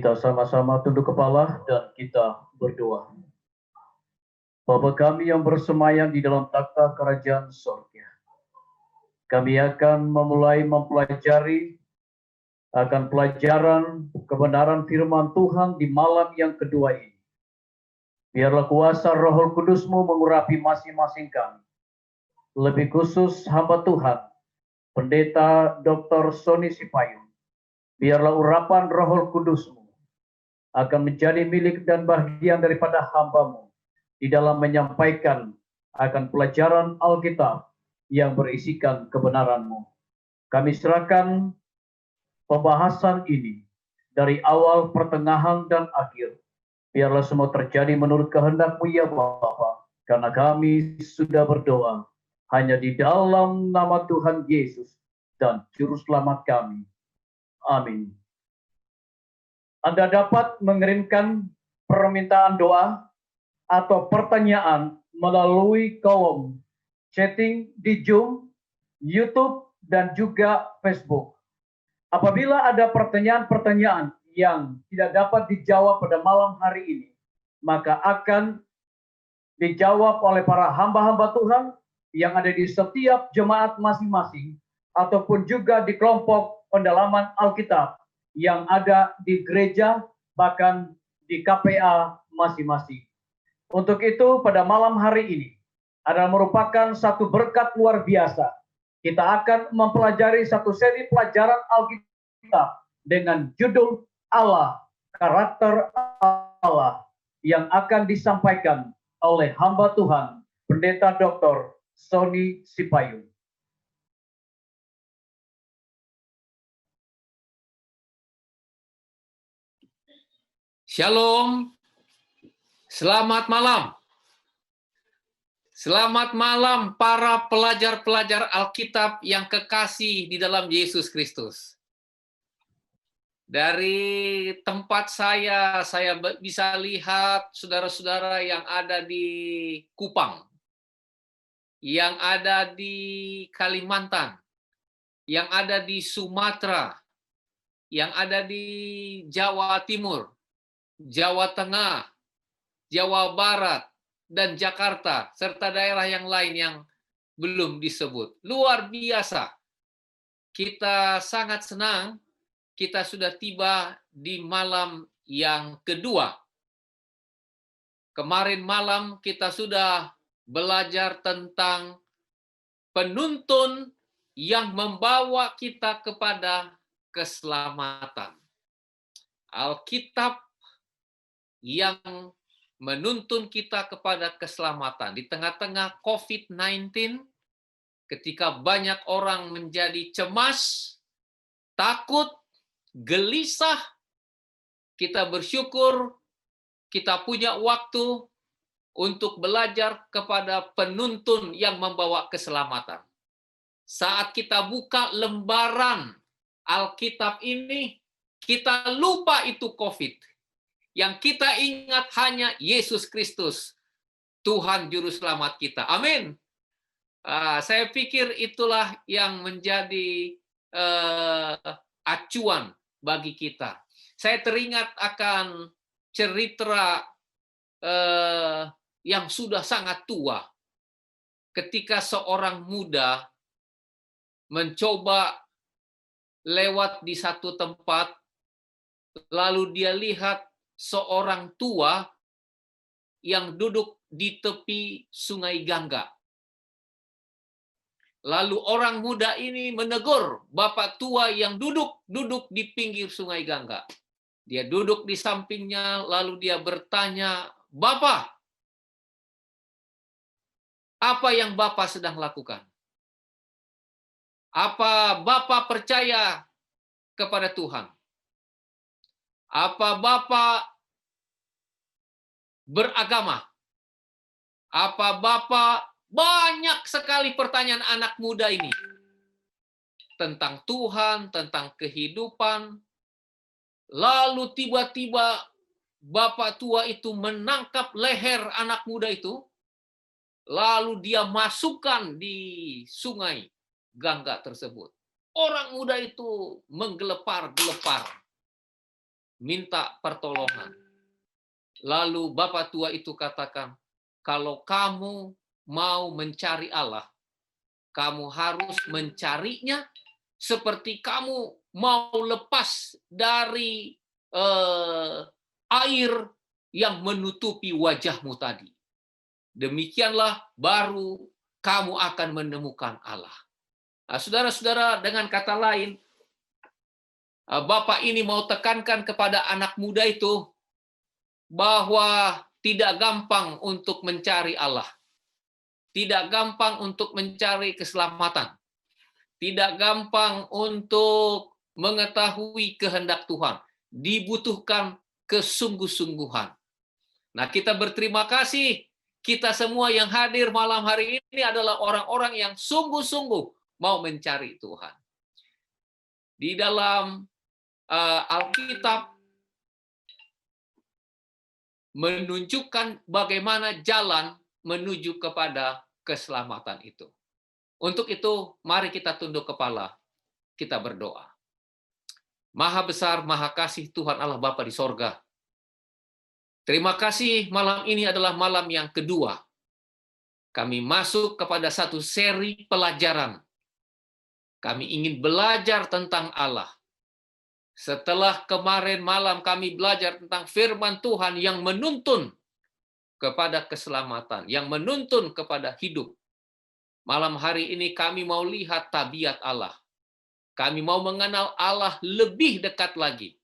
Kita sama-sama tunduk kepala dan kita berdoa. Bapa kami yang bersemayam di dalam takhta kerajaan surga, kami akan memulai mempelajari akan pelajaran kebenaran firman Tuhan di malam yang kedua ini. Biarlah kuasa Roh Kudus-Mu mengurapi masing-masing kami. Lebih khusus hamba Tuhan, Pendeta Dr. Sony Sipayung. Biarlah urapan Roh Kudus-Mu akan menjadi milik dan bagian daripada hamba-Mu di dalam menyampaikan akan pelajaran Alkitab yang berisikan kebenaran-Mu. Kami serahkan pembahasan ini dari awal, pertengahan, dan akhir. Biarlah semua terjadi menurut kehendak-Mu ya Bapa, karena kami sudah berdoa hanya di dalam nama Tuhan Yesus dan Juru Selamat kami. Amin. Anda dapat mengirimkan permintaan doa atau pertanyaan melalui kolom chatting di Zoom, YouTube, dan juga Facebook. Apabila ada pertanyaan-pertanyaan yang tidak dapat dijawab pada malam hari ini, maka akan dijawab oleh para hamba-hamba Tuhan yang ada di setiap jemaat masing-masing, ataupun juga di kelompok pendalaman Alkitab yang ada di gereja, bahkan di KPA masing-masing. Untuk itu, pada malam hari ini adalah merupakan satu berkat luar biasa. Kita akan mempelajari satu seri pelajaran Alkitab dengan judul Allah, karakter Allah, yang akan disampaikan oleh hamba Tuhan, Pendeta Dr. Sony Sipayung. Shalom, selamat malam. Selamat malam para pelajar-pelajar Alkitab yang kekasih di dalam Yesus Kristus. Dari tempat saya bisa lihat saudara-saudara yang ada di Kupang, yang ada di Kalimantan, yang ada di Sumatera, yang ada di Jawa Timur, Jawa Tengah, Jawa Barat, dan Jakarta, serta daerah yang lain yang belum disebut. Luar biasa. Kita sangat senang kita sudah tiba di malam yang kedua. Kemarin malam kita sudah belajar tentang penuntun yang membawa kita kepada keselamatan. Alkitab yang menuntun kita kepada keselamatan. Di tengah-tengah COVID-19, ketika banyak orang menjadi cemas, takut, gelisah, kita bersyukur kita punya waktu untuk belajar kepada penuntun yang membawa keselamatan. Saat kita buka lembaran Alkitab ini, kita lupa itu COVID. Yang kita ingat hanya Yesus Kristus, Tuhan Juru Selamat kita. Amin. Saya pikir itulah yang menjadi acuan bagi kita. Saya teringat akan cerita yang sudah sangat tua. Ketika seorang muda mencoba lewat di satu tempat, lalu dia lihat seorang tua yang duduk di tepi Sungai Gangga. Lalu orang muda ini menegur bapak tua yang duduk di pinggir Sungai Gangga. Dia duduk di sampingnya, lalu dia bertanya, "Bapak, apa yang Bapak sedang lakukan? Apa Bapak percaya kepada Tuhan? Apa Bapak beragama? Apa Bapak..." Banyak sekali pertanyaan anak muda ini tentang Tuhan, tentang kehidupan. Lalu tiba-tiba bapak tua itu menangkap leher anak muda itu, lalu dia masukkan di Sungai Gangga tersebut. Orang muda itu menggelepar-gelepar. minta pertolongan. Lalu bapak tua itu katakan, kalau kamu mau mencari Allah, kamu harus mencarinya seperti kamu mau lepas dari air yang menutupi wajahmu tadi. Demikianlah baru kamu akan menemukan Allah. Nah, saudara-saudara, dengan kata lain, Bapak ini mau tekankan kepada anak muda itu bahwa tidak gampang untuk mencari Allah. Tidak gampang untuk mencari keselamatan. Tidak gampang untuk mengetahui kehendak Tuhan. Dibutuhkan kesungguh-sungguhan. Nah, kita berterima kasih. Kita semua yang hadir malam hari ini adalah orang-orang yang sungguh-sungguh mau mencari Tuhan. Di dalam Alkitab menunjukkan bagaimana jalan menuju kepada keselamatan itu. Untuk itu, mari kita tunduk kepala, kita berdoa. Maha besar, maha kasih Tuhan Allah Bapa di sorga. Terima kasih, malam ini adalah malam yang kedua. Kami masuk kepada satu seri pelajaran. Kami ingin belajar tentang Allah. Setelah kemarin malam kami belajar tentang firman Tuhan yang menuntun kepada keselamatan, yang menuntun kepada hidup. Malam hari ini kami mau lihat tabiat Allah. Kami mau mengenal Allah lebih dekat lagi.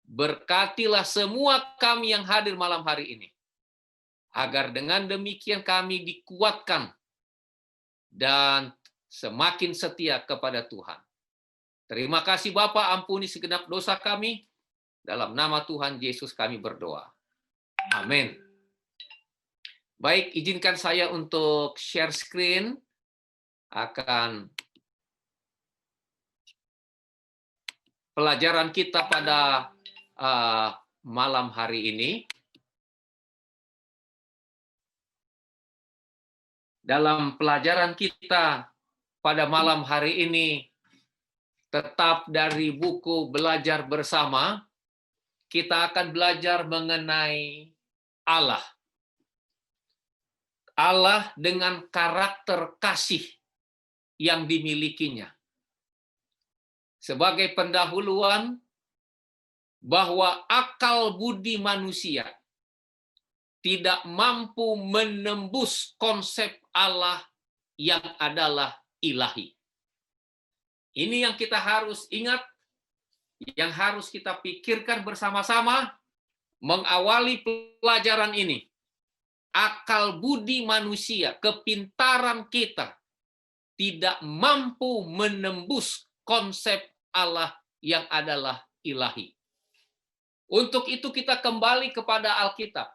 Berkatilah semua kami yang hadir malam hari ini. Agar dengan demikian kami dikuatkan dan semakin setia kepada Tuhan. Terima kasih Bapa, ampuni segenap dosa kami. Dalam nama Tuhan Yesus kami berdoa. Amin. Baik, izinkan saya untuk share screen. Akan pelajaran kita pada malam hari ini. Dalam pelajaran kita pada malam hari ini, tetap dari buku Belajar Bersama, kita akan belajar mengenai Allah. Allah dengan karakter kasih yang dimilikinya. Sebagai pendahuluan, bahwa akal budi manusia tidak mampu menembus konsep Allah yang adalah ilahi. Ini yang kita harus ingat, yang harus kita pikirkan bersama-sama mengawali pelajaran ini. Akal budi manusia, kepintaran kita tidak mampu menembus konsep Allah yang adalah ilahi. Untuk itu kita kembali kepada Alkitab.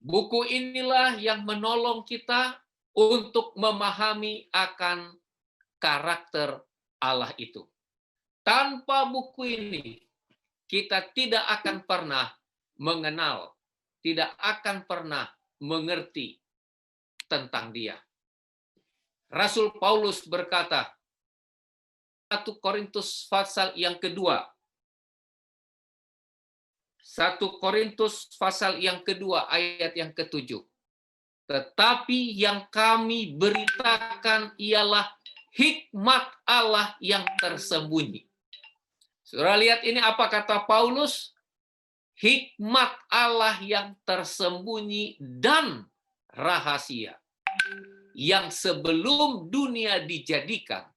Buku inilah yang menolong kita untuk memahami akan karakter Allah itu. Tanpa buku ini, kita tidak akan pernah mengenal, tidak akan pernah mengerti tentang Dia. Rasul Paulus berkata, 1 Korintus pasal yang kedua, 1 Korintus pasal yang kedua ayat yang ke-7. Tetapi yang kami beritakan ialah hikmat Allah yang tersembunyi. Saudara lihat ini apa kata Paulus? Hikmat Allah yang tersembunyi dan rahasia. Yang sebelum dunia dijadikan,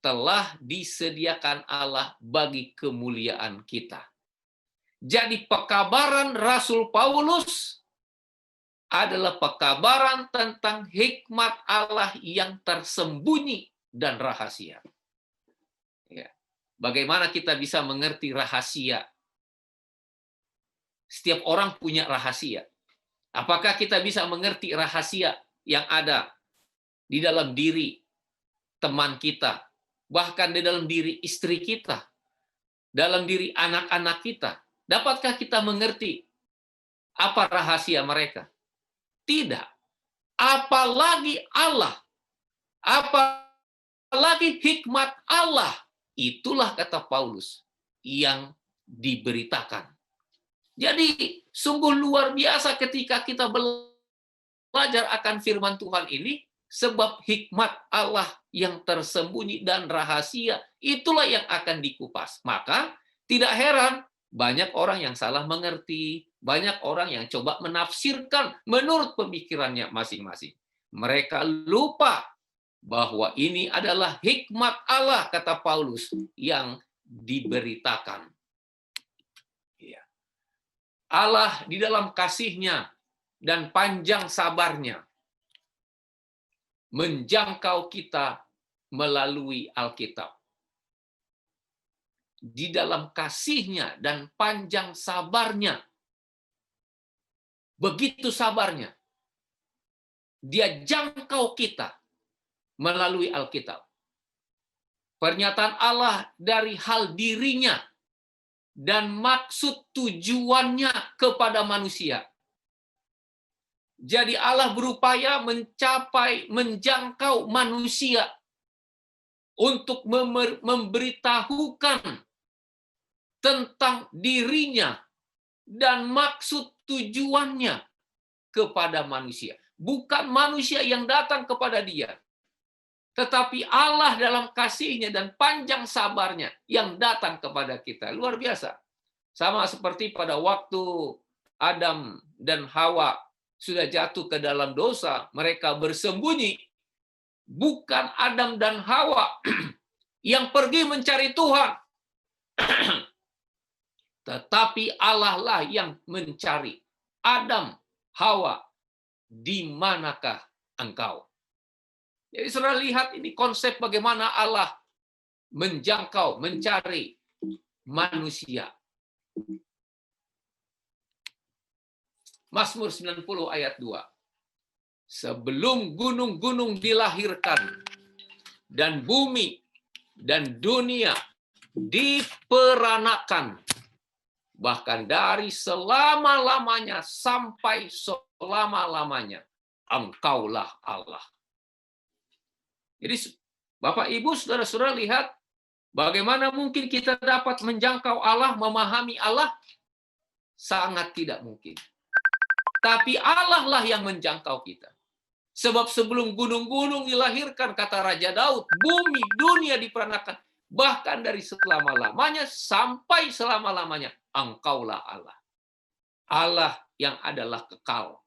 telah disediakan Allah bagi kemuliaan kita. Jadi pekabaran Rasul Paulus adalah pekabaran tentang hikmat Allah yang tersembunyi dan rahasia. Ya. Bagaimana kita bisa mengerti rahasia? Setiap orang punya rahasia. Apakah kita bisa mengerti rahasia yang ada di dalam diri teman kita, bahkan di dalam diri istri kita, dalam diri anak-anak kita? Dapatkah kita mengerti apa rahasia mereka? Tidak. Apalagi Allah. Apalagi hikmat Allah. Itulah kata Paulus yang diberitakan. Jadi sungguh luar biasa ketika kita belajar akan firman Tuhan ini, sebab hikmat Allah yang tersembunyi dan rahasia itulah yang akan dikupas. Maka tidak heran banyak orang yang salah mengerti, banyak orang yang coba menafsirkan menurut pemikirannya masing-masing. Mereka lupa bahwa ini adalah hikmat Allah, kata Paulus, yang diberitakan. Allah di dalam kasih-Nya dan panjang sabarnya menjangkau kita melalui Alkitab. Di dalam kasih-Nya dan panjang sabarnya, begitu sabarnya, Dia jangkau kita melalui Alkitab. Pernyataan Allah dari hal dirinya dan maksud tujuannya kepada manusia. Jadi Allah berupaya menjangkau manusia untuk memberitahukan tentang dirinya dan maksud tujuannya kepada manusia. Bukan manusia yang datang kepada Dia, tetapi Allah dalam kasih-Nya dan panjang sabarnya yang datang kepada kita. Luar biasa. Sama seperti pada waktu Adam dan Hawa sudah jatuh ke dalam dosa, mereka bersembunyi. Bukan Adam dan Hawa yang pergi mencari Tuhan, tetapi Allah lah yang mencari. Adam, Hawa, di manakah engkau? Jadi saudara lihat ini konsep bagaimana Allah menjangkau, mencari manusia. Mazmur 90 ayat 2. Sebelum gunung-gunung dilahirkan dan bumi dan dunia diperanakan, bahkan dari selama-lamanya sampai selama-lamanya, Engkaulah Allah. Jadi Bapak Ibu, saudara-saudara lihat bagaimana mungkin kita dapat menjangkau Allah, memahami Allah? Sangat tidak mungkin. Tapi Allah lah yang menjangkau kita. Sebab sebelum gunung-gunung dilahirkan, kata Raja Daud, bumi, dunia diperanakan, bahkan dari selama-lamanya sampai selama-lamanya, Engkaulah Allah. Allah yang adalah kekal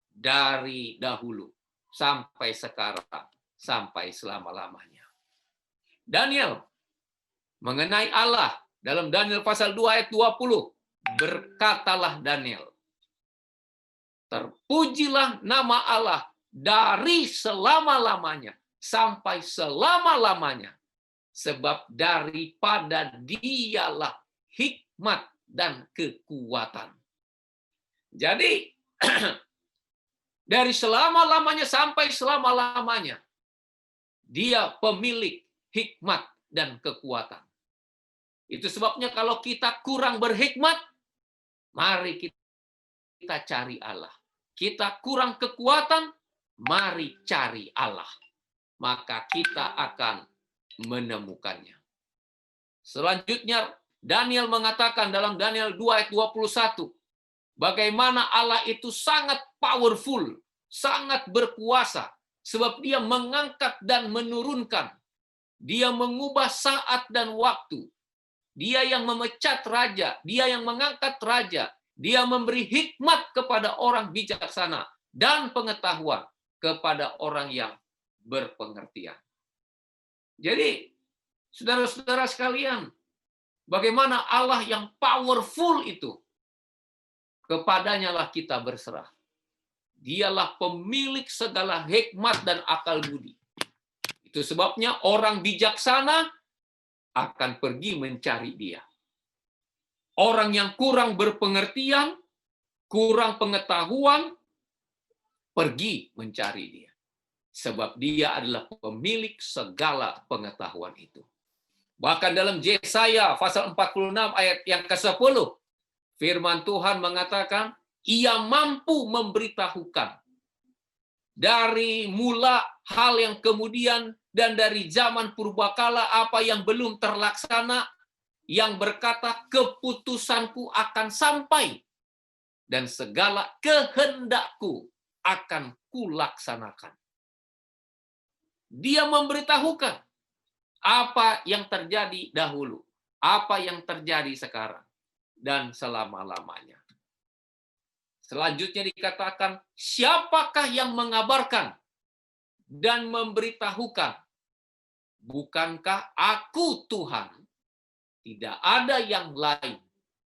dari dahulu sampai sekarang, sampai selama-lamanya. Daniel mengenai Allah dalam Daniel pasal 2 ayat 20, berkatalah Daniel, terpujilah nama Allah dari selama-lamanya sampai selama-lamanya, sebab daripada Dialah hikmat dan kekuatan. Jadi dari selama-lamanya sampai selama-lamanya, Dia pemilik hikmat dan kekuatan. Itu sebabnya kalau kita kurang berhikmat, mari kita cari Allah. Kita kurang kekuatan, mari cari Allah. Maka kita akan menemukannya. Selanjutnya, Daniel mengatakan dalam Daniel 2 ayat 21, bagaimana Allah itu sangat powerful, sangat berkuasa, sebab Dia mengangkat dan menurunkan. Dia mengubah saat dan waktu. Dia yang memecat raja, Dia yang mengangkat raja. Dia memberi hikmat kepada orang bijaksana dan pengetahuan kepada orang yang berpengertian. Jadi, saudara-saudara sekalian, bagaimana Allah yang powerful itu, kepadanya lah kita berserah. Dialah pemilik segala hikmat dan akal budi. Itu sebabnya orang bijaksana akan pergi mencari Dia. Orang yang kurang berpengertian, kurang pengetahuan, pergi mencari Dia. Sebab Dia adalah pemilik segala pengetahuan itu. Bahkan dalam Yesaya pasal 46 ayat yang ke-10, firman Tuhan mengatakan, Ia mampu memberitahukan dari mula hal yang kemudian dan dari zaman purbakala apa yang belum terlaksana, yang berkata, keputusanku akan sampai dan segala kehendakku akan kulaksanakan. Dia memberitahukan apa yang terjadi dahulu, apa yang terjadi sekarang, dan selama-lamanya. Selanjutnya dikatakan, siapakah yang mengabarkan dan memberitahukan? Bukankah aku Tuhan? Tidak ada yang lain.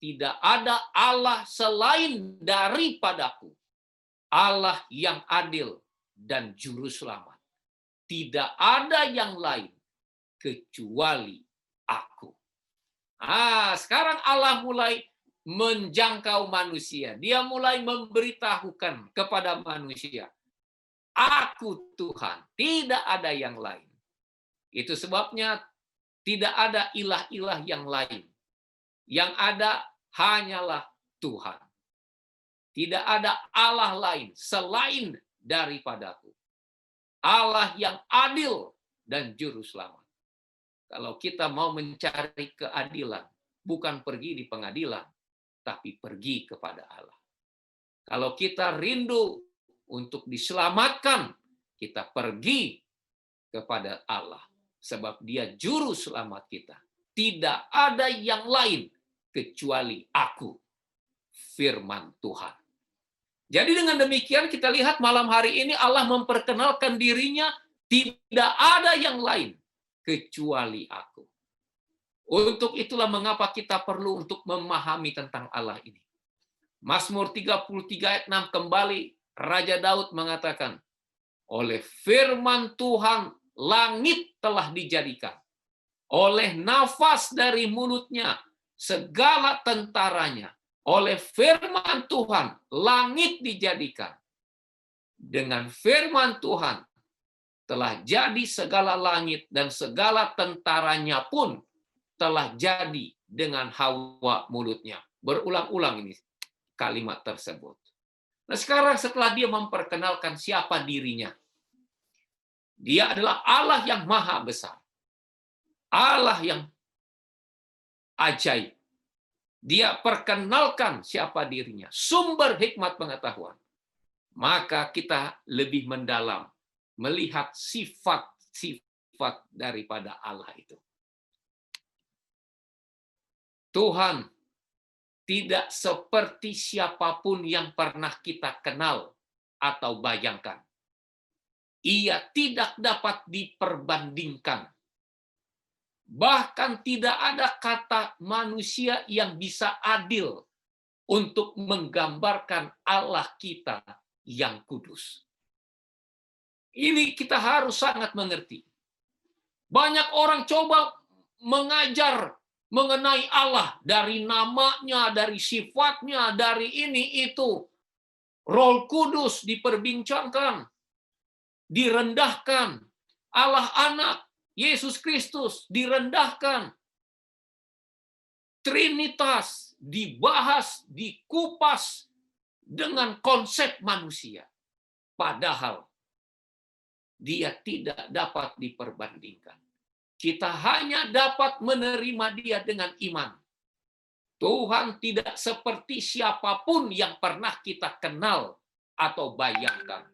Tidak ada Allah selain daripadaku. Allah yang adil dan juru selamat. Tidak ada yang lain kecuali aku. Sekarang Allah mulai menjangkau manusia. Dia mulai memberitahukan kepada manusia, aku Tuhan, tidak ada yang lain. Itu sebabnya tidak ada ilah-ilah yang lain. Yang ada hanyalah Tuhan. Tidak ada Allah lain selain daripadaku. Allah yang adil dan juru selamat. Kalau kita mau mencari keadilan, bukan pergi di pengadilan, tapi pergi kepada Allah. Kalau kita rindu untuk diselamatkan, kita pergi kepada Allah. Sebab dia juru selamat kita. Tidak ada yang lain kecuali aku, firman Tuhan. Jadi dengan demikian kita lihat malam hari ini Allah memperkenalkan dirinya, tidak ada yang lain kecuali aku. Untuk itulah mengapa kita perlu untuk memahami tentang Allah ini. Mazmur 33 ayat 6 kembali Raja Daud mengatakan, oleh firman Tuhan langit telah dijadikan. Oleh nafas dari mulutnya segala tentaranya. Oleh firman Tuhan langit dijadikan. Dengan firman Tuhan telah jadi segala langit dan segala tentaranya pun telah jadi dengan hawa mulutnya. Berulang-ulang ini kalimat tersebut. Nah sekarang setelah dia memperkenalkan siapa dirinya, dia adalah Allah yang maha besar. Allah yang ajaib. Dia perkenalkan siapa dirinya. Sumber hikmat pengetahuan. Maka kita lebih mendalam. Melihat sifat-sifat daripada Allah itu. Tuhan tidak seperti siapapun yang pernah kita kenal atau bayangkan. Ia tidak dapat diperbandingkan. Bahkan tidak ada kata manusia yang bisa adil untuk menggambarkan Allah kita yang kudus. Ini kita harus sangat mengerti. Banyak orang coba mengajar mengenai Allah dari namanya, dari sifatnya, dari ini itu. Roh Kudus diperbincangkan, direndahkan. Allah Anak, Yesus Kristus direndahkan. Trinitas dibahas, dikupas dengan konsep manusia. Padahal dia tidak dapat diperbandingkan. Kita hanya dapat menerima dia dengan iman. Tuhan tidak seperti siapapun yang pernah kita kenal atau bayangkan.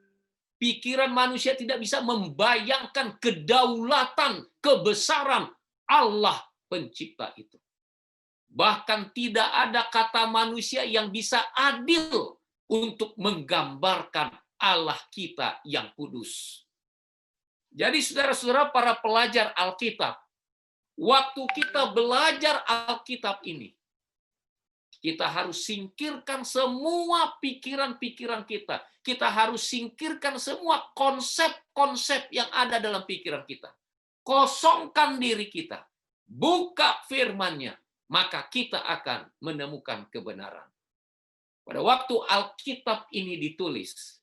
Pikiran manusia tidak bisa membayangkan kedaulatan, kebesaran Allah pencipta itu. Bahkan tidak ada kata manusia yang bisa adil untuk menggambarkan Allah kita yang kudus. Jadi saudara-saudara para pelajar Alkitab, waktu kita belajar Alkitab ini, kita harus singkirkan semua pikiran-pikiran kita. Kita harus singkirkan semua konsep-konsep yang ada dalam pikiran kita. Kosongkan diri kita. Buka firman-Nya, maka kita akan menemukan kebenaran. Pada waktu Alkitab ini ditulis,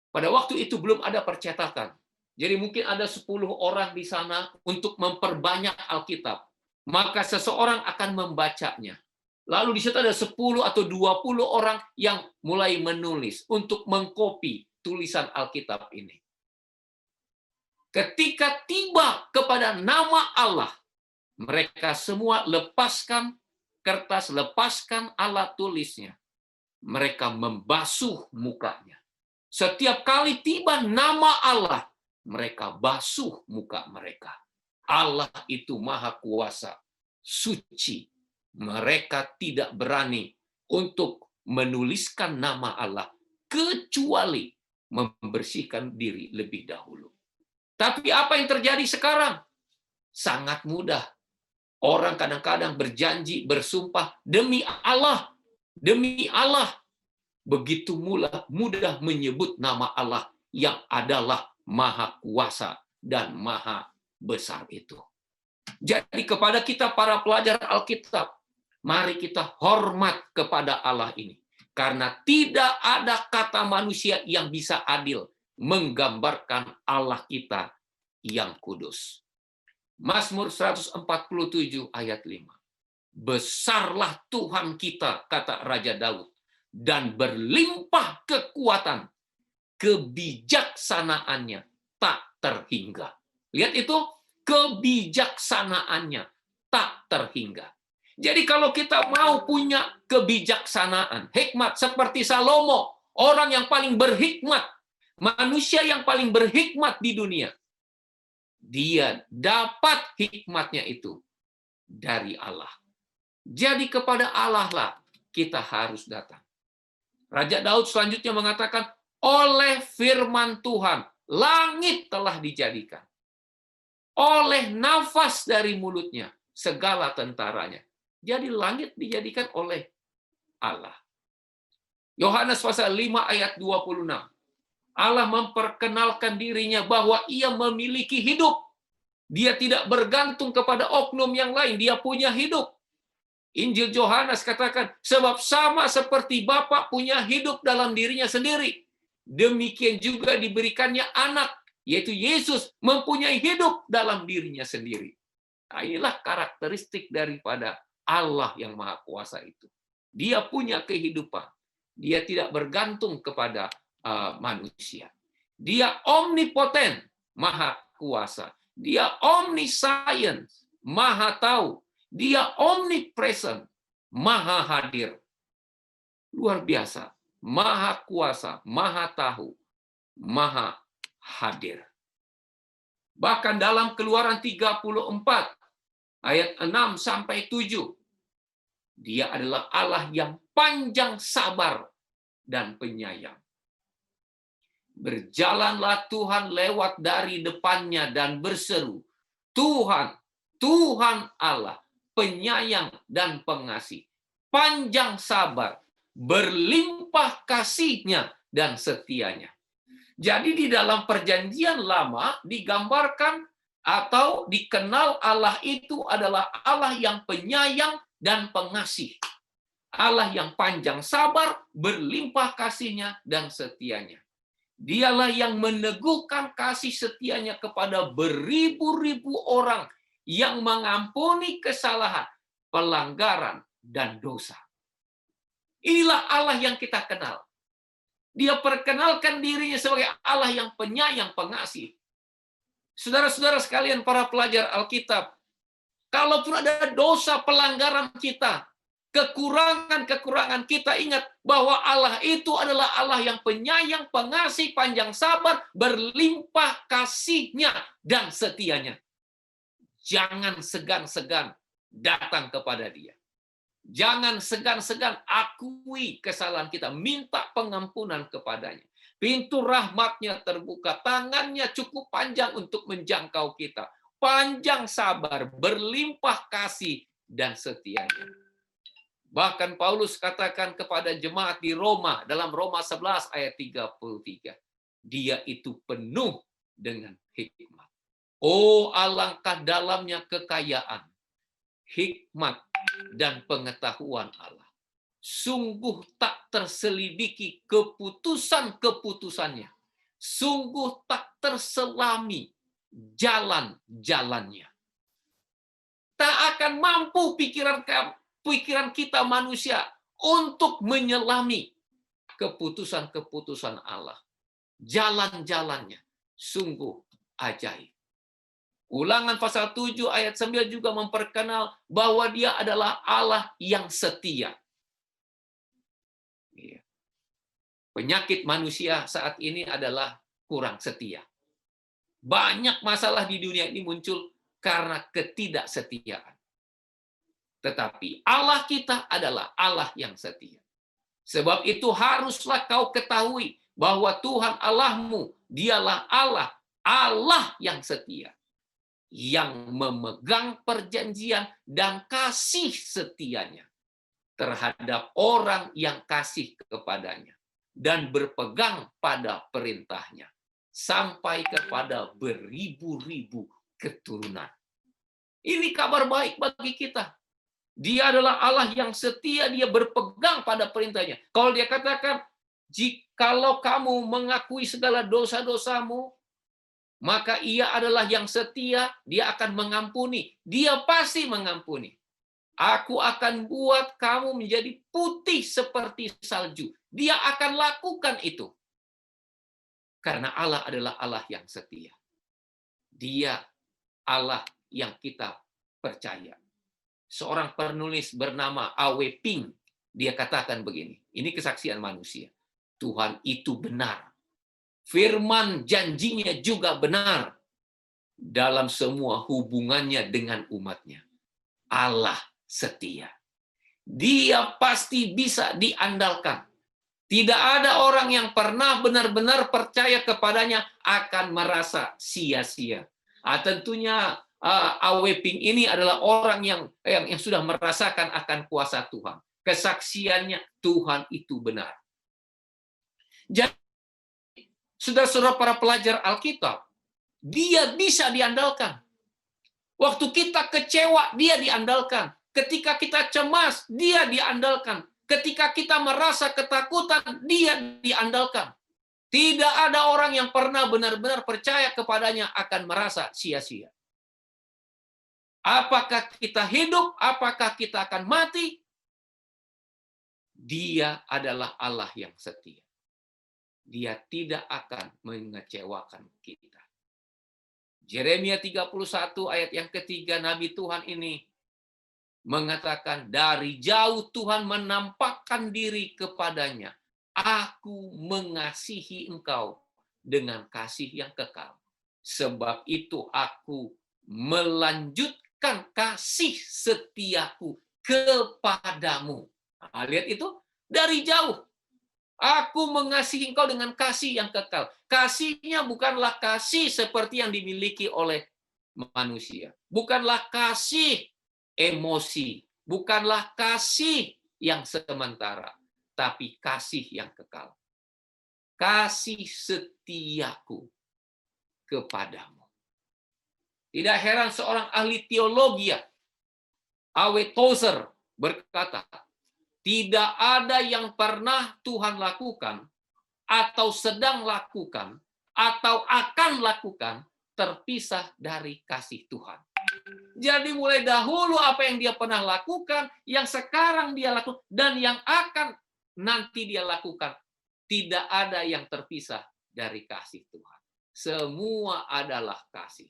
pada waktu itu belum ada percetakan. Jadi mungkin ada 10 orang di sana untuk memperbanyak Alkitab. Maka seseorang akan membacanya. Lalu di situ ada 10 atau 20 orang yang mulai menulis untuk mengkopi tulisan Alkitab ini. Ketika tiba kepada nama Allah, Mereka semua lepaskan kertas, lepaskan alat tulisnya. Mereka membasuh mukanya. Setiap kali tiba nama Allah, mereka basuh muka mereka. Allah itu maha kuasa, suci. Mereka tidak berani untuk menuliskan nama Allah, kecuali membersihkan diri lebih dahulu. Tapi apa yang terjadi sekarang? Sangat mudah. Orang kadang-kadang berjanji, bersumpah, demi Allah, begitu mudah menyebut nama Allah yang adalah maha kuasa dan maha besar itu. Jadi kepada kita para pelajar Alkitab, mari kita hormat kepada Allah ini. Karena tidak ada kata manusia yang bisa adil menggambarkan Allah kita yang kudus. Mazmur 147 ayat 5. Besarlah Tuhan kita, kata Raja Daud, dan berlimpah kekuatan, kebijaksanaannya tak terhingga. Lihat itu, kebijaksanaannya tak terhingga. Jadi kalau kita mau punya kebijaksanaan, hikmat seperti Salomo, orang yang paling berhikmat, manusia yang paling berhikmat di dunia, dia dapat hikmatnya itu dari Allah. Jadi kepada Allah lah kita harus datang. Raja Daud selanjutnya mengatakan, oleh firman Tuhan, langit telah dijadikan. Oleh nafas dari mulutnya, segala tentaranya. Jadi langit dijadikan oleh Allah. Yohanes pasal 5 ayat 26. Allah memperkenalkan dirinya bahwa ia memiliki hidup. Dia tidak bergantung kepada oknum yang lain. Dia punya hidup. Injil Yohanes katakan, sebab sama seperti Bapa punya hidup dalam dirinya sendiri, demikian juga diberikannya anak, yaitu Yesus, mempunyai hidup dalam dirinya sendiri. Nah, inilah karakteristik daripada Allah yang maha kuasa itu. Dia punya kehidupan. Dia tidak bergantung kepada manusia. Dia omnipoten, maha kuasa. Dia omniscience, maha tahu. Dia omnipresent, maha hadir. Luar biasa. Maha kuasa, maha tahu, maha hadir. Bahkan dalam Keluaran 34 ayat 6 sampai 7, dia adalah Allah yang panjang sabar dan penyayang. Berjalanlah Tuhan lewat dari depannya dan berseru, Tuhan, Tuhan Allah, penyayang dan pengasih, panjang sabar, berlimpah kasihnya dan setianya. Jadi di dalam perjanjian lama digambarkan atau dikenal Allah itu adalah Allah yang penyayang dan pengasih. Allah yang panjang sabar, berlimpah kasihnya dan setianya. Dialah yang meneguhkan kasih setianya kepada beribu-ribu orang yang mengampuni kesalahan, pelanggaran, dan dosa. Inilah Allah yang kita kenal. Dia perkenalkan dirinya sebagai Allah yang penyayang, pengasih. Saudara-saudara sekalian, para pelajar Alkitab, kalaupun ada dosa pelanggaran kita, kekurangan-kekurangan kita, ingat bahwa Allah itu adalah Allah yang penyayang, pengasih, panjang sabar, berlimpah kasihnya dan setianya. Jangan segan-segan datang kepada Dia. Jangan segan-segan akui kesalahan kita, minta pengampunan kepadanya. Pintu rahmatnya terbuka, tangannya cukup panjang untuk menjangkau kita. Panjang sabar, berlimpah kasih, dan setianya. Bahkan Paulus katakan kepada jemaat di Roma, dalam Roma 11 ayat 33, dia itu penuh dengan hikmat. Oh, alangkah dalamnya kekayaan, hikmat, dan pengetahuan Allah. Sungguh tak terselidiki keputusan-keputusannya. Sungguh tak terselami jalan-jalannya. Tak akan mampu pikiran kita manusia untuk menyelami keputusan-keputusan Allah. Jalan-jalannya sungguh ajaib. Ulangan pasal 7 ayat 9 juga memperkenal bahwa dia adalah Allah yang setia. Iya. Penyakit manusia saat ini adalah kurang setia. Banyak masalah di dunia ini muncul karena ketidaksetiaan. Tetapi Allah kita adalah Allah yang setia. Sebab itu haruslah kau ketahui bahwa Tuhan Allahmu, dialah Allah, Allah yang setia, yang memegang perjanjian dan kasih setianya terhadap orang yang kasih kepadanya dan berpegang pada perintahnya sampai kepada beribu-ribu keturunan. Ini kabar baik bagi kita. Dia adalah Allah yang setia, dia berpegang pada perintahnya. Kalau dia katakan, jikalau kamu mengakui segala dosa-dosamu, maka ia adalah yang setia, dia akan mengampuni. Dia pasti mengampuni. Aku akan buat kamu menjadi putih seperti salju. Dia akan lakukan itu. Karena Allah adalah Allah yang setia. Dia Allah yang kita percaya. Seorang penulis bernama Awe Ping, dia katakan begini, ini kesaksian manusia. Tuhan itu benar. Firman janjinya juga benar dalam semua hubungannya dengan umatnya. Allah setia. Dia pasti bisa diandalkan. Tidak ada orang yang pernah benar-benar percaya kepadanya akan merasa sia-sia. Tentunya Awe Ping ini adalah orang yang sudah merasakan akan kuasa Tuhan. Kesaksiannya Tuhan itu benar. Jadi, saudara-saudara para pelajar Alkitab, dia bisa diandalkan. Waktu kita kecewa, dia diandalkan. Ketika kita cemas, dia diandalkan. Ketika kita merasa ketakutan, dia diandalkan. Tidak ada orang yang pernah benar-benar percaya kepadanya akan merasa sia-sia. Apakah kita hidup, apakah kita akan mati, dia adalah Allah yang setia. Dia tidak akan mengecewakan kita. Yeremia 31 ayat yang ketiga, Nabi Tuhan ini mengatakan, dari jauh Tuhan menampakkan diri kepadanya. Aku mengasihi engkau dengan kasih yang kekal. Sebab itu aku melanjutkan kasih setiaku kepadamu. Nah, lihat itu, dari jauh. Aku mengasihi engkau dengan kasih yang kekal. Kasihnya bukanlah kasih seperti yang dimiliki oleh manusia. Bukanlah kasih emosi. Bukanlah kasih yang sementara. Tapi kasih yang kekal. Kasih setiaku kepadamu. Tidak heran seorang ahli teologi, Awe Tozer, berkata, tidak ada yang pernah Tuhan lakukan, atau sedang lakukan, atau akan lakukan, terpisah dari kasih Tuhan. Jadi mulai dahulu apa yang dia pernah lakukan, yang sekarang dia lakukan, dan yang akan nanti dia lakukan, tidak ada yang terpisah dari kasih Tuhan. Semua adalah kasih.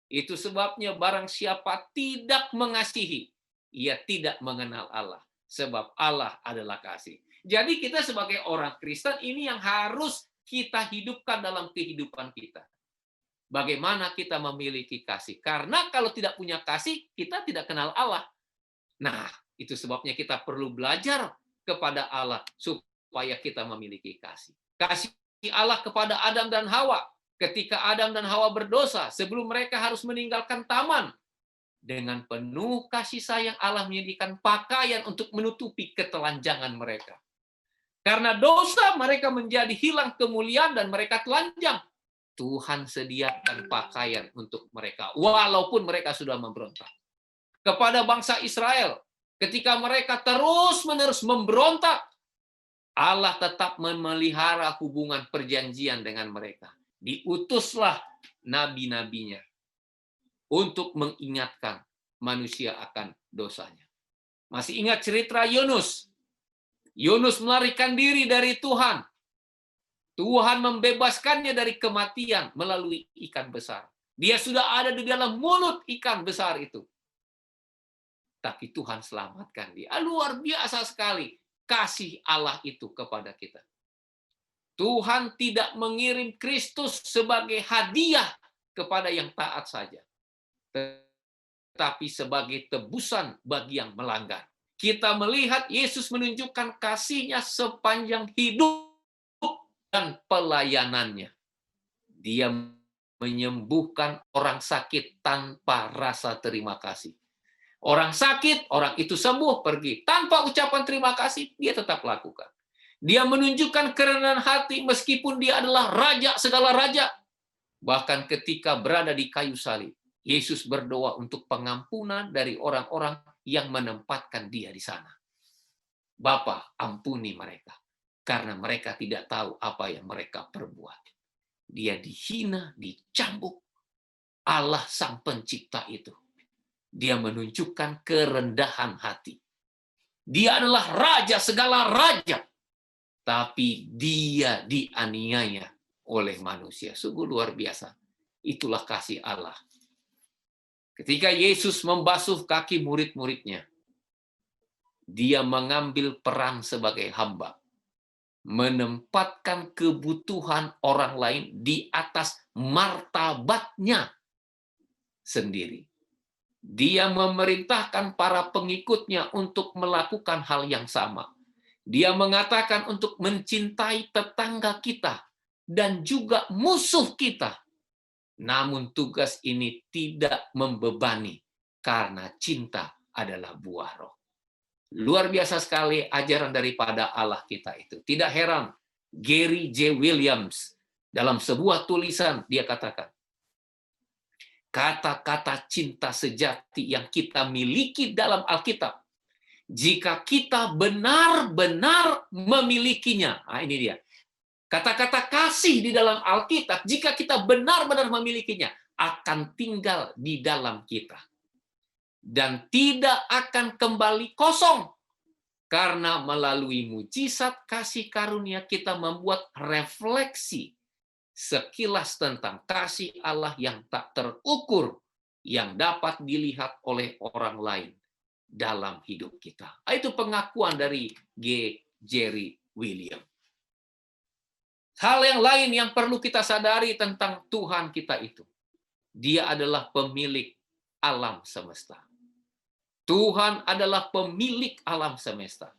Itu sebabnya barang siapa tidak mengasihi, ia tidak mengenal Allah. Sebab Allah adalah kasih. Jadi kita sebagai orang Kristen ini yang harus kita hidupkan dalam kehidupan kita. Bagaimana kita memiliki kasih. Karena kalau tidak punya kasih, kita tidak kenal Allah. Nah, itu sebabnya kita perlu belajar kepada Allah supaya kita memiliki kasih. Kasih Allah kepada Adam dan Hawa. Ketika Adam dan Hawa berdosa, sebelum mereka harus meninggalkan taman, dengan penuh kasih sayang Allah menyediakan pakaian untuk menutupi ketelanjangan mereka. Karena dosa mereka menjadi hilang kemuliaan dan mereka telanjang. Tuhan sediakan pakaian untuk mereka, walaupun mereka sudah memberontak. Kepada bangsa Israel, ketika mereka terus-menerus memberontak, Allah tetap memelihara hubungan perjanjian dengan mereka. Diutuslah nabi-nabinya untuk mengingatkan manusia akan dosanya. Masih ingat cerita Yunus? Yunus melarikan diri dari Tuhan. Tuhan membebaskannya dari kematian melalui ikan besar. Dia sudah ada di dalam mulut ikan besar itu. Tapi Tuhan selamatkan dia. Luar biasa sekali kasih Allah itu kepada kita. Tuhan tidak mengirim Kristus sebagai hadiah kepada yang taat saja, tetapi sebagai tebusan bagi yang melanggar. Kita melihat Yesus menunjukkan kasih-Nya sepanjang hidup dan pelayanannya. Dia menyembuhkan orang sakit tanpa rasa terima kasih. Orang sakit, orang itu sembuh, pergi. Tanpa ucapan terima kasih, dia tetap lakukan. Dia menunjukkan kerendahan hati meskipun dia adalah raja segala raja. Bahkan ketika berada di kayu salib, Yesus berdoa untuk pengampunan dari orang-orang yang menempatkan dia di sana. Bapa, ampuni mereka, karena mereka tidak tahu apa yang mereka perbuat. Dia dihina, dicambuk. Allah sang pencipta itu. Dia menunjukkan kerendahan hati. Dia adalah raja segala raja. Tapi dia dianiaya oleh manusia. Sungguh luar biasa. Itulah kasih Allah. Ketika Yesus membasuh kaki murid-muridnya, dia mengambil peran sebagai hamba. Menempatkan kebutuhan orang lain di atas martabatnya sendiri. Dia memerintahkan para pengikutnya untuk melakukan hal yang sama. Dia mengatakan untuk mencintai tetangga kita dan juga musuh kita. Namun tugas ini tidak membebani karena cinta adalah buah roh. Luar biasa sekali ajaran daripada Allah kita itu. Tidak heran Gary J. Williams dalam sebuah tulisan dia katakan, kata-kata cinta sejati yang kita miliki dalam Alkitab, jika kita benar-benar memilikinya. Nah, ini dia. Kata-kata kasih di dalam Alkitab, jika kita benar-benar memilikinya, akan tinggal di dalam kita. Dan tidak akan kembali kosong. Karena melalui mujizat kasih karunia kita membuat refleksi sekilas tentang kasih Allah yang tak terukur, yang dapat dilihat oleh orang lain dalam hidup kita. Itu pengakuan dari Jerry William. Hal yang lain yang perlu kita sadari tentang Tuhan kita itu. Dia adalah pemilik alam semesta. Tuhan adalah pemilik alam semesta.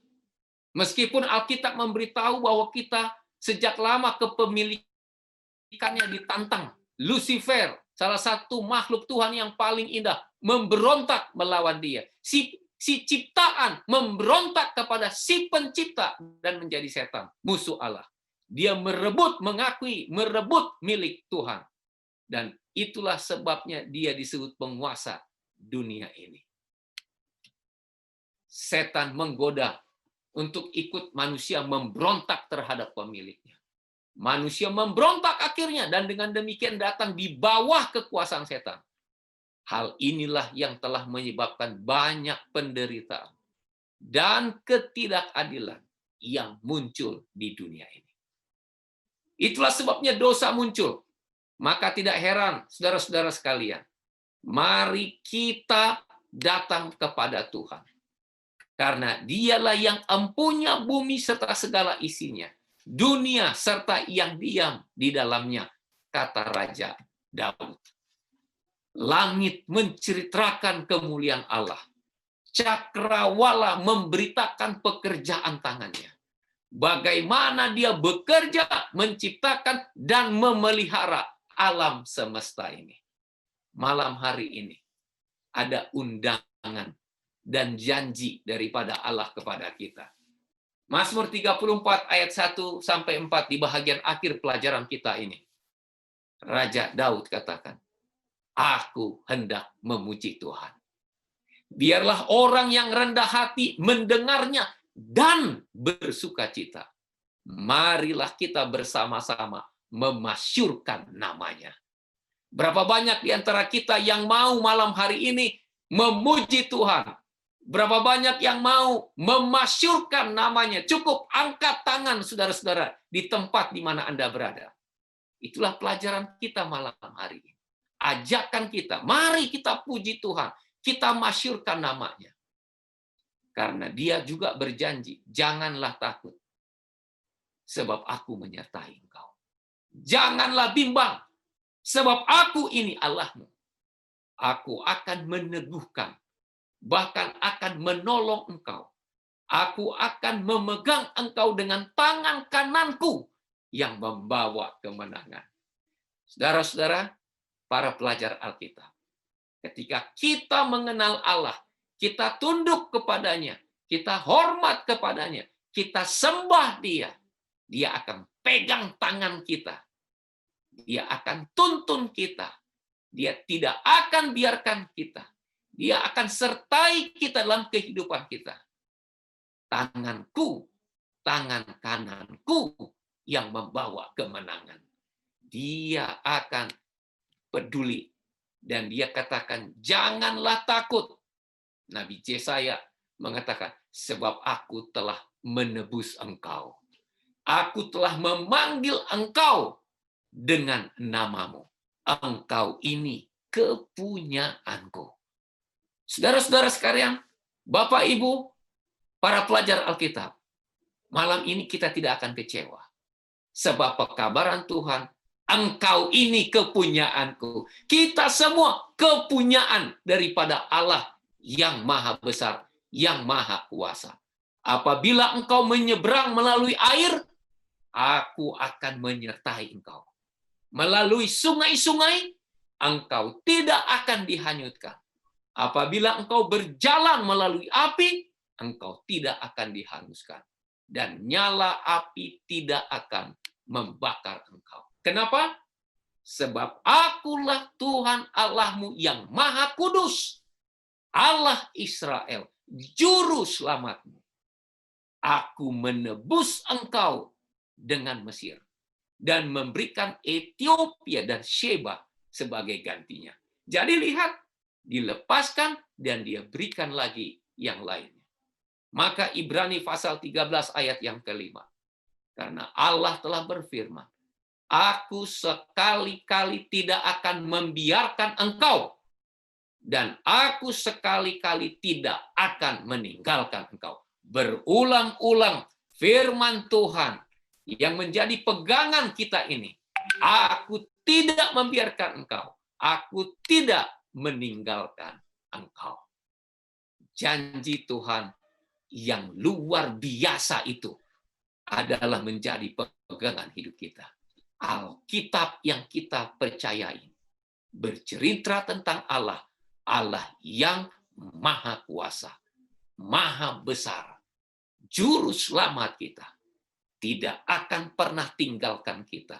Meskipun Alkitab memberitahu bahwa kita sejak lama kepemilikannya ditantang. Lucifer, salah satu makhluk Tuhan yang paling indah, memberontak melawan dia. Si ciptaan memberontak kepada si pencipta dan menjadi setan, musuh Allah. Dia mengakui, merebut milik Tuhan. Dan itulah sebabnya dia disebut penguasa dunia ini. Setan menggoda untuk ikut manusia memberontak terhadap pemiliknya. Manusia memberontak akhirnya, dan dengan demikian datang di bawah kekuasaan setan. Hal inilah yang telah menyebabkan banyak penderitaan dan ketidakadilan yang muncul di dunia ini. Itulah sebabnya dosa muncul. Maka tidak heran, saudara-saudara sekalian, mari kita datang kepada Tuhan. Karena dialah yang empunya bumi serta segala isinya, dunia serta yang diam di dalamnya, kata Raja Daud. Langit menceritakan kemuliaan Allah. Cakrawala memberitakan pekerjaan tangannya. Bagaimana dia bekerja, menciptakan, dan memelihara alam semesta ini. Malam hari ini ada undangan dan janji daripada Allah kepada kita. Mazmur 34 ayat 1 sampai 4 di bahagian akhir pelajaran kita ini. Raja Daud katakan, aku hendak memuji Tuhan. Biarlah orang yang rendah hati mendengarnya dan bersukacita. Marilah kita bersama-sama memasyurkan namanya. Berapa banyak di antara kita yang mau malam hari ini memuji Tuhan? Berapa banyak yang mau memasyurkan namanya? Cukup angkat tangan saudara-saudara di tempat di mana Anda berada. Itulah pelajaran kita malam hari ini. ajakan kita. Mari kita puji Tuhan. Kita masyurkan namanya. Karena dia juga berjanji, janganlah takut. Sebab aku menyertai engkau. Janganlah bimbang. Sebab aku ini Allahmu. Aku akan meneguhkan. Bahkan akan menolong engkau. Aku akan memegang engkau dengan tangan kananku yang membawa kemenangan. Saudara-saudara, para pelajar Alkitab, ketika kita mengenal Allah, kita tunduk kepadanya, kita hormat kepadanya, kita sembah dia, dia akan pegang tangan kita, dia akan tuntun kita, dia tidak akan biarkan kita, dia akan sertai kita dalam kehidupan kita. Tanganku, tangan kananku yang membawa kemenangan. Dia akan peduli. Dan dia katakan, janganlah takut. Nabi Yesaya mengatakan, sebab aku telah menebus engkau. Aku telah memanggil engkau dengan namamu. Engkau ini kepunyaanku. Saudara-saudara sekalian, Bapak Ibu, para pelajar Alkitab, malam ini kita tidak akan kecewa. Sebab pekabaran Tuhan, engkau ini kepunyaanku. Kita semua kepunyaan daripada Allah yang maha besar, yang maha kuasa. Apabila engkau menyeberang melalui air, aku akan menyertai engkau. Melalui sungai-sungai, engkau tidak akan dihanyutkan. Apabila engkau berjalan melalui api, engkau tidak akan dihanguskan. Dan nyala api tidak akan membakar engkau. Kenapa? Sebab akulah Tuhan Allahmu yang maha kudus. Allah Israel, juru selamatmu. Aku menebus engkau dengan Mesir. Dan memberikan Ethiopia dan Sheba sebagai gantinya. Jadi lihat, dilepaskan dan dia berikan lagi yang lainnya. Maka Ibrani pasal 13 ayat yang kelima. Karena Allah telah berfirman, aku sekali-kali tidak akan membiarkan engkau. Dan aku sekali-kali tidak akan meninggalkan engkau. Berulang-ulang firman Tuhan yang menjadi pegangan kita ini. Aku tidak membiarkan engkau. Aku tidak meninggalkan engkau. Janji Tuhan yang luar biasa itu adalah menjadi pegangan hidup kita. Alkitab yang kita percayai bercerita tentang Allah, Allah yang maha kuasa, maha besar, juru selamat kita, tidak akan pernah tinggalkan kita,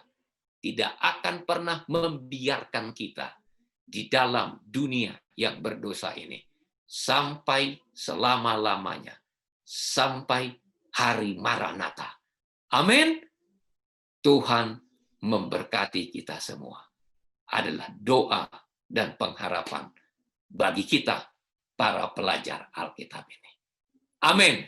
tidak akan pernah membiarkan kita di dalam dunia yang berdosa ini sampai selama-lamanya. Sampai hari Maranatha. Amin. Tuhan memberkati kita semua. Adalah doa dan pengharapan bagi kita, para pelajar Alkitab ini. Amin.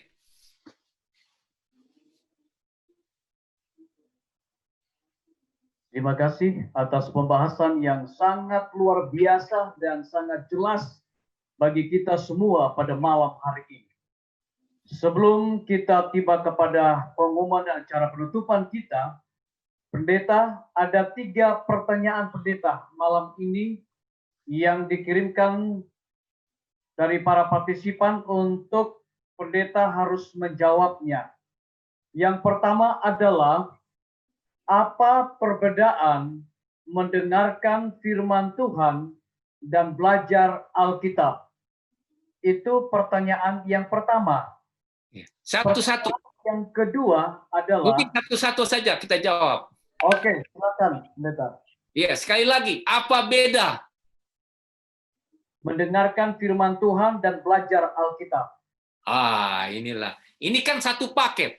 Terima kasih atas pembahasan yang sangat luar biasa dan sangat jelas bagi kita semua pada malam hari ini. Sebelum kita tiba kepada pengumuman dan acara penutupan kita, Pendeta, ada 3 pertanyaan Pendeta malam ini yang dikirimkan dari para partisipan untuk Pendeta harus menjawabnya. Yang pertama adalah, apa perbedaan mendengarkan firman Tuhan dan belajar Alkitab? Itu pertanyaan yang pertama. Satu-satu. Yang kedua adalah... Mungkin satu-satu saja kita jawab. Oke, silakan, Pendeta. Ya, sekali lagi, apa beda? Mendengarkan firman Tuhan dan belajar Alkitab. Inilah. Ini kan satu paket.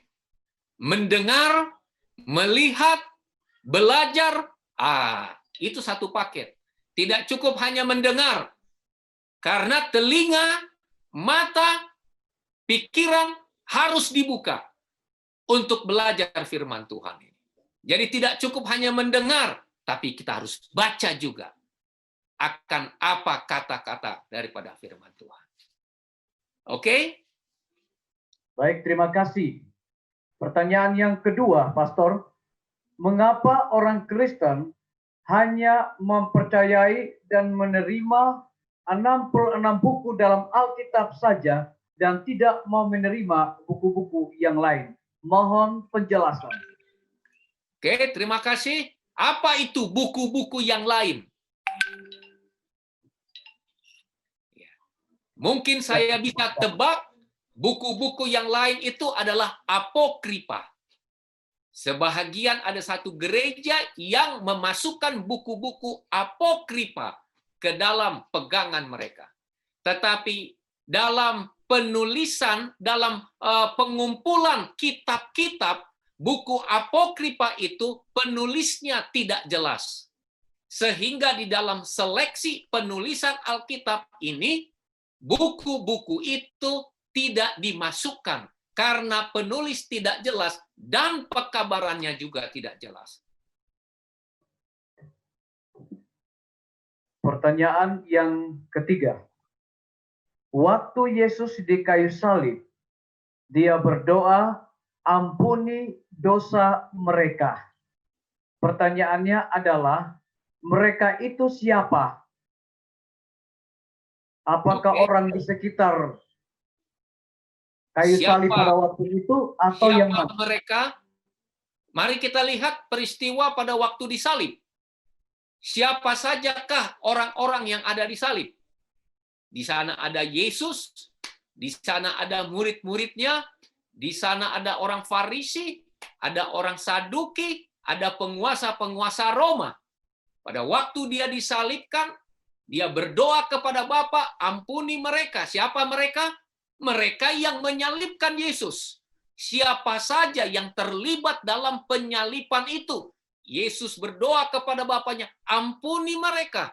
Mendengar, melihat, belajar. Itu satu paket. Tidak cukup hanya mendengar. Karena telinga, mata, pikiran harus dibuka untuk belajar firman Tuhan ini. Jadi tidak cukup hanya mendengar, tapi kita harus baca juga. akan apa kata-kata daripada firman Tuhan. Oke? Baik, terima kasih. Pertanyaan yang kedua, Pastor. Mengapa orang Kristen hanya mempercayai dan menerima 66 buku dalam Alkitab saja dan tidak mau menerima buku-buku yang lain? Mohon penjelasan. Oke, terima kasih. Apa itu buku-buku yang lain? Mungkin saya bisa tebak buku-buku yang lain itu adalah apokripa. Sebahagian ada satu gereja yang memasukkan buku-buku apokripa ke dalam pegangan mereka. Tetapi dalam penulisan, dalam pengumpulan kitab-kitab, buku apokripa itu penulisnya tidak jelas. Sehingga di dalam seleksi penulisan Alkitab ini, buku-buku itu tidak dimasukkan karena penulis tidak jelas dan pekabarannya juga tidak jelas. Pertanyaan yang ketiga. Waktu Yesus di kayu salib, dia berdoa, ampuni dosa mereka. Pertanyaannya adalah, mereka itu siapa? Apakah orang di sekitar kayu salib pada waktu itu atau yang mana? Mereka? Mari kita lihat peristiwa pada waktu disalib. Siapa sajakah orang-orang yang ada di salib? Di sana ada Yesus, di sana ada murid-muridnya, di sana ada orang Farisi, ada orang Saduki, ada penguasa-penguasa Roma. Pada waktu dia disalibkan, dia berdoa kepada Bapa, ampuni mereka. Siapa mereka? Mereka yang menyalibkan Yesus. Siapa saja yang terlibat dalam penyalipan itu, Yesus berdoa kepada Bapanya, ampuni mereka,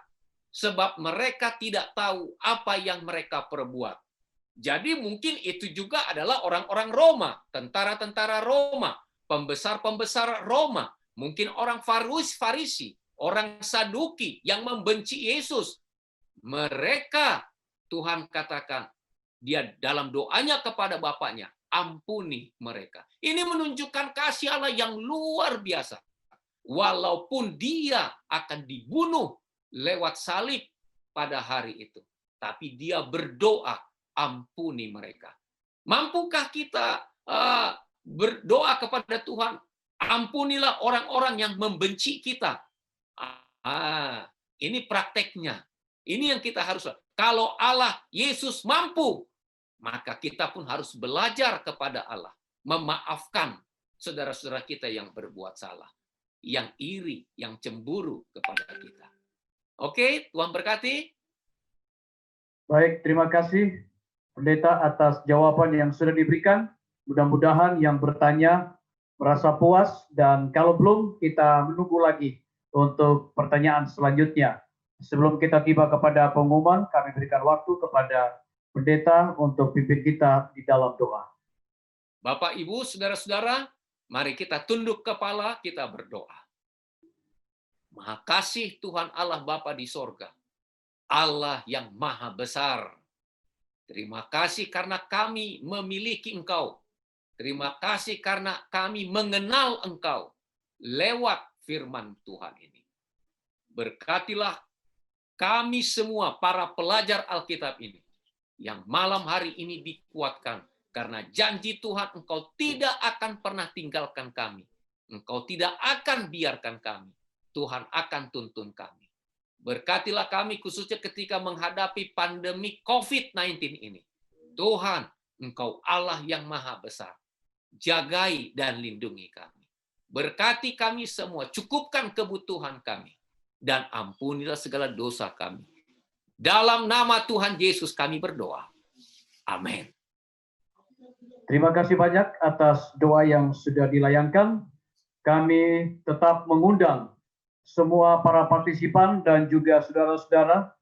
sebab mereka tidak tahu apa yang mereka perbuat. Jadi mungkin itu juga adalah orang-orang Roma, tentara-tentara Roma, pembesar-pembesar Roma, mungkin orang Farisi, orang Saduki yang membenci Yesus. Mereka, Tuhan katakan, dia dalam doanya kepada Bapaknya, ampuni mereka. Ini menunjukkan kasih Allah yang luar biasa. Walaupun dia akan dibunuh lewat salib pada hari itu. Tapi dia berdoa, ampuni mereka. Mampukah kita berdoa kepada Tuhan, ampunilah orang-orang yang membenci kita? Ini prakteknya. Ini yang kita harus. Kalau Allah, Yesus mampu, maka kita pun harus belajar kepada Allah. Memaafkan saudara-saudara kita yang berbuat salah. Yang iri, yang cemburu kepada kita. Oke, Tuhan berkati. Baik, terima kasih Pendeta atas jawaban yang sudah diberikan. Mudah-mudahan yang bertanya merasa puas, dan kalau belum, kita menunggu lagi untuk pertanyaan selanjutnya. Sebelum kita tiba kepada pengumuman, kami berikan waktu kepada Pendeta untuk pimpin kita di dalam doa. Bapak, Ibu, saudara-saudara, mari kita tunduk kepala, kita berdoa. Maha kasih Tuhan Allah Bapa di sorga, Allah yang maha besar. Terima kasih karena kami memiliki Engkau. Terima kasih karena kami mengenal Engkau lewat firman Tuhan ini. Berkatilah kami semua para pelajar Alkitab ini, yang malam hari ini dikuatkan, karena janji Tuhan, Engkau tidak akan pernah tinggalkan kami. Engkau tidak akan biarkan kami. Tuhan akan tuntun kami. Berkatilah kami khususnya ketika menghadapi pandemi COVID-19 ini. Tuhan, Engkau Allah yang maha besar. Jagai dan lindungi kami. Berkati kami semua, cukupkan kebutuhan kami. Dan ampunilah segala dosa kami. Dalam nama Tuhan Yesus kami berdoa. Amin. Terima kasih banyak atas doa yang sudah dilayangkan. Kami tetap mengundang semua para partisipan dan juga saudara-saudara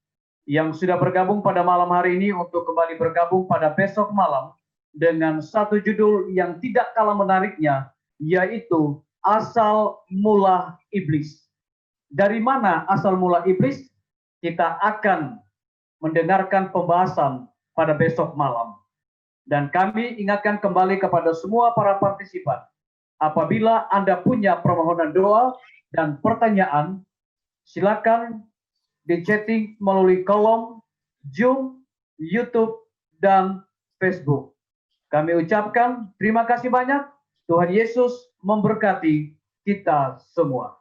yang sudah bergabung pada malam hari ini untuk kembali bergabung pada besok malam dengan satu judul yang tidak kalah menariknya, yaitu Asal Mula Iblis. Dari mana asal mula iblis? kita akan mendengarkan pembahasan pada besok malam. Dan kami ingatkan kembali kepada semua para partisipan, apabila Anda punya permohonan doa dan pertanyaan, silakan di chatting melalui kolom Zoom, YouTube, dan Facebook. Kami ucapkan terima kasih banyak. Tuhan Yesus memberkati kita semua.